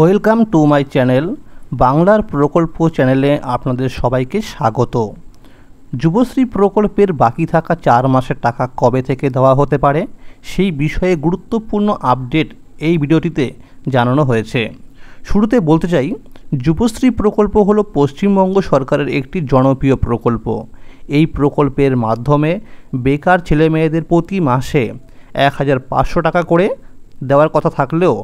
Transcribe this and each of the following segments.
Welcome to my channel বাংলার প্রকল্প চ্যানেলে আপনাদের সবাইকে স্বাগত। যুবশ্রী প্রকল্পের বাকি থাকা 4 মাসের টাকা কবে থেকে দেওয়া হতে পারে সেই বিষয়ে গুরুত্বপূর্ণ আপডেট এই ভিডিওটিতে জানানো হয়েছে। শুরুতে বলতে চাই, যুবশ্রী প্রকল্প হলো পশ্চিমবঙ্গ সরকারের একটি জনপ্রিয় প্রকল্প। এই প্রকল্পের মাধ্যমে বেকার ছেলেমেয়েদের প্রতি মাসে 1500 টাকা করে দেওয়ার কথা থাকলেও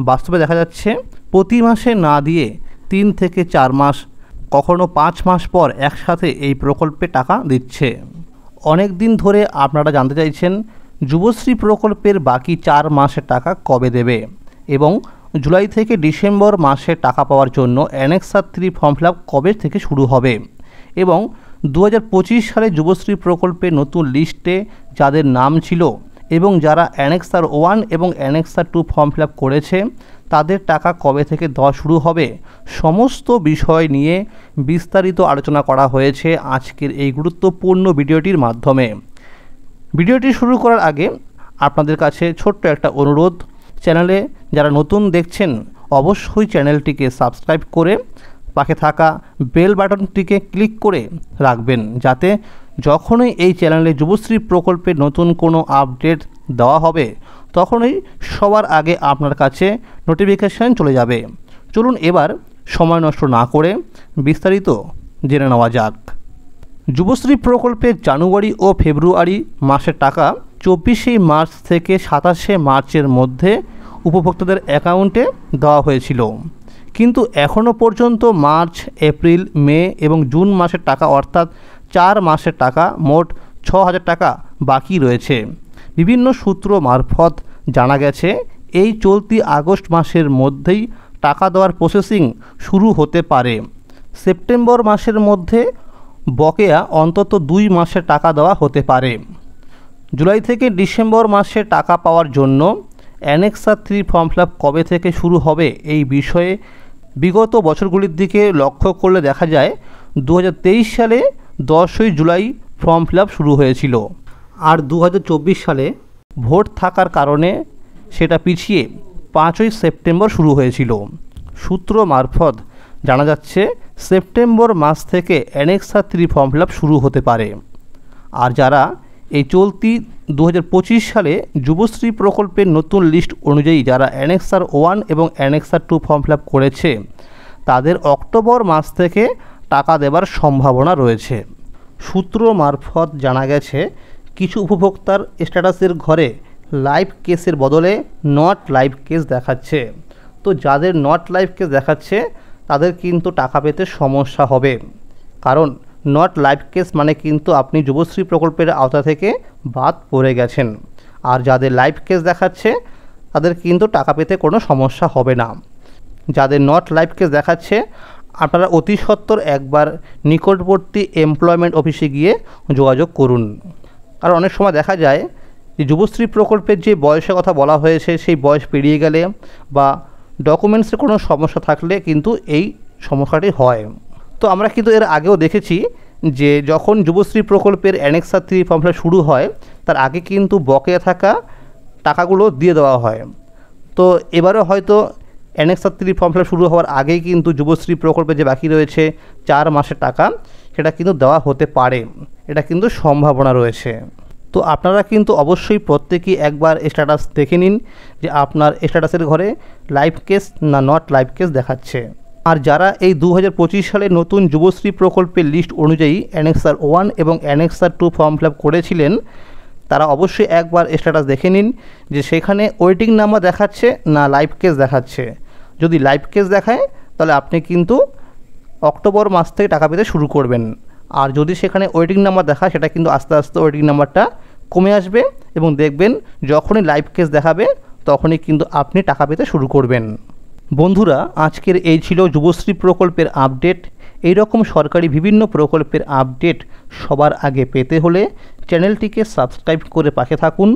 বাস্তবে দেখা যাচ্ছে প্রতি মাসে না দিয়ে 3 থেকে 4 মাস, কখনো 5 মাস পর একসাথে এই প্রকল্পে টাকা দিচ্ছে। অনেক দিন ধরে আপনারা জানতে চাইছেন যুবশ্রী প্রকল্পের বাকি 4 মাসের টাকা কবে দেবে এবং জুলাই থেকে ডিসেম্বর মাসে টাকা পাওয়ার জন্য অ্যানেক্সার 3 ফর্ম ফিল আপ কবে থেকে শুরু হবে এবং 2025 সালে যুবশ্রী প্রকল্পের নতুন লিস্টে যাদের নাম ছিল এবং যারা অ্যানেক্সার 1 এবং অ্যানেক্সার 2 ফর্ম ফিল আপ করেছে তাদের টাকা কবে থেকে দেওয়া শুরু হবে, সমস্ত বিষয় নিয়ে বিস্তারিত আলোচনা করা হয়েছে আজকের এই গুরুত্বপূর্ণ ভিডিওটির মাধ্যমে। ভিডিওটি শুরু করার আগে আপনাদের কাছে ছোট্ট একটা অনুরোধ, চ্যানেলে যারা নতুন দেখছেন অবশ্যই চ্যানেলটিকে সাবস্ক্রাইব করে পাশে থাকা বেল বাটনটিকে ক্লিক করে রাখবেন, যাতে যখনই এই চ্যানেলে যুবশ্রী প্রকল্পের নতুন কোনো আপডেট দেওয়া হবে তখনই সবার আগে আপনার কাছে নোটিফিকেশান চলে যাবে। চলুন এবার সময় নষ্ট না করে বিস্তারিত জেনে নেওয়া যাক। যুবশ্রী প্রকল্পের জানুয়ারি ও ফেব্রুয়ারি মাসের টাকা 24শে মার্চ থেকে 27শে মার্চের মধ্যে উপভোক্তাদের অ্যাকাউন্টে দেওয়া হয়েছিল, কিন্তু এখনও পর্যন্ত মার্চ, এপ্রিল, মে এবং জুন মাসের টাকা অর্থাৎ 4 মাসের টাকা মোট 6000 টাকা বাকি রয়েছে। বিভিন্ন সূত্র মারফত জানা গেছে এই চলতি আগস্ট মাসের মধ্যেই টাকা দেওয়ার প্রসেসিং শুরু হতে পারে। সেপ্টেম্বর মাসের মধ্যে বকেয়া অন্তত 2 মাসের টাকা দেওয়া হতে পারে। জুলাই থেকে ডিসেম্বর মাসে টাকা পাওয়ার জন্য অ্যানেক্সার 3 ফর্ম ফিল আপ কবে থেকে শুরু হবে এই বিষয়ে বিগত বছরগুলির দিকে লক্ষ্য করলে দেখা যায় 2023 সালে 10ই জুলাই ফর্ম ফিল আপ শুরু হয়েছিল, আর 2024 সালে ভোট থাকার কারণে সেটা পিছিয়ে 5ই সেপ্টেম্বর শুরু হয়েছিল। সূত্র মারফত জানা যাচ্ছে সেপ্টেম্বর মাস থেকে অ্যানেক্সার 3 ফর্ম ফিল আপ শুরু হতে পারে। আর যারা এই চলতি 2025 সালে যুবশ্রী প্রকল্পের নতুন লিস্ট অনুযায়ী যারা অ্যানেক্সার 1 এবং অ্যানেক্সার 2 ফর্ম ফিল আপ করেছে তাদের অক্টোবর মাস থেকে টাকা দেবার সম্ভাবনা রয়েছে। সূত্র মারফত জানা গেছে কিছু উপভোক্তার স্ট্যাটাসের ঘরে লাইভ কেসের বদলে নট লাইভ কেস দেখাচ্ছে। তো যাদের নট লাইভ কেস দেখাচ্ছে তাদের কিন্তু টাকা পেতে সমস্যা হবে, কারণ নট লাইভ কেস মানে কিন্তু আপনি যুবশ্রী প্রকল্পের আওতা থেকে বাদ পড়ে গেছেন। আর যাদের লাইভ কেস দেখাচ্ছে তাদের কিন্তু টাকা পেতে কোনো সমস্যা হবে না। যাদের নট লাইভ কেস দেখাচ্ছে আপনারা অতি সত্বর একবার নিকটবর্তী এমপ্লয়মেন্ট অফিসে গিয়ে যোগাযোগ করুন, কারণ অনেক সময় দেখা যায় যে যুবশ্রী প্রকল্পের যে বয়সের কথা বলা হয়েছে সেই বয়স পেরিয়ে গেলে বা ডকুমেন্টসের কোনো সমস্যা থাকলে কিন্তু এই সমস্যাটি হয়। তো আমরা কিন্তু এর আগেও দেখেছি যে যখন যুবশ্রী প্রকল্পের অ্যানেক্সার 3 ফর্ম ফিল আপ শুরু হয় তার আগে কিন্তু বকেয়া থাকা টাকাগুলো দিয়ে দেওয়া হয়। তো এবারও হয়তো অ্যানেক্সার 3 ফর্ম ফিল আপ শুরু হওয়ার আগেই কিন্তু যুবশ্রী প্রকল্পে যে বাকি রয়েছে 4 মাসের টাকা সেটা কিন্তু দেওয়া হতে পারে, এটা কিন্তু সম্ভাবনা রয়েছে। তো আপনারা কিন্তু অবশ্যই প্রত্যেকেই একবার স্ট্যাটাস দেখে নিন যে আপনার স্ট্যাটাসের ঘরে লাইভ কেস না নট লাইভ কেস দেখাচ্ছে। আর যারা এই 2025 সালে নতুন যুবশ্রী প্রকল্পের লিস্ট অনুযায়ী অ্যানেক্সার 1 এবং অ্যানেক্সার 2 ফর্ম ফিল আপ করেছিলেন তারা অবশ্যই একবার স্ট্যাটাস দেখে নিন যে সেখানে ওয়েটিং নাম্বার দেখাচ্ছে না লাইভ কেস দেখাচ্ছে। যদি লাইভ কেস দেখায় তাহলে আপনি কিন্তু অক্টোবর মাস থেকে টাকা পেতে শুরু করবেন, আর যদি সেখানে ওয়েটিং নাম্বার দেখায় সেটা কিন্তু আস্তে আস্তে ওয়েটিং নাম্বারটা কমে আসবে এবং দেখবেন যখনই লাইভ কেস দেখাবে তখনই কিন্তু আপনি টাকা পেতে শুরু করবেন। বন্ধুরা, আজকের এই ছিল যুবশ্রী প্রকল্পের আপডেট। এই রকম সরকারি বিভিন্ন প্রকল্পের আপডেট সবার আগে পেতে হলে চ্যানেলটিকে সাবস্ক্রাইব করে পাশে থাকুন।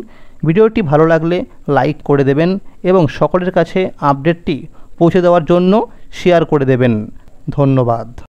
ভিডিওটি ভালো লাগলে লাইক করে দেবেন এবং সকলের কাছে আপডেটটি পৌঁছে দেওয়ার জন্য শেয়ার করে দেবেন। ধন্যবাদ।